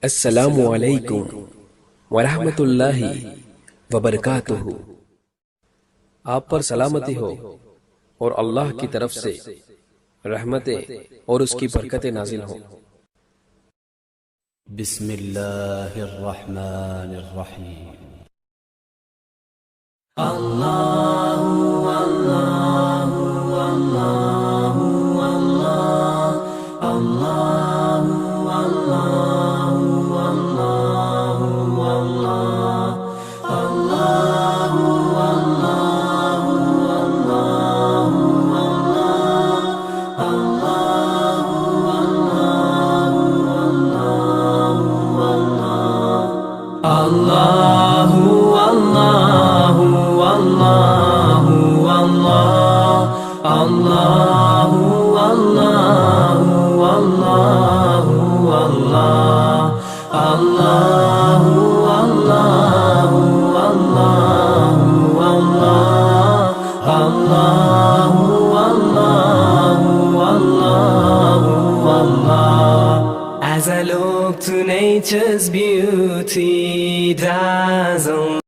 अस्सलामु अलैकुम वरहमतुल्लाहि वबरकातुहू। आप पर सलामती हो और अल्लाह की तरफ से रहमतें और उसकी बरकतें नाजिल हों। बिस्मिल्लाहिर्रहमानिर्रहीम। अल्लाहु अल्लाहु अल्लाहु अल्लाह अल्लाहु अल्लाहु अल्लाहु अल्लाह अल्लाहु अल्लाहु अल्लाहु अल्लाहु अल्लाहु अल्लाहु अल्लाहु अल्लाहु अल्लाहु अल्लाहु अल्लाहु अल्लाहु अल्लाहु अल्लाहु अल्लाह। As I look to nature's beauty dazzle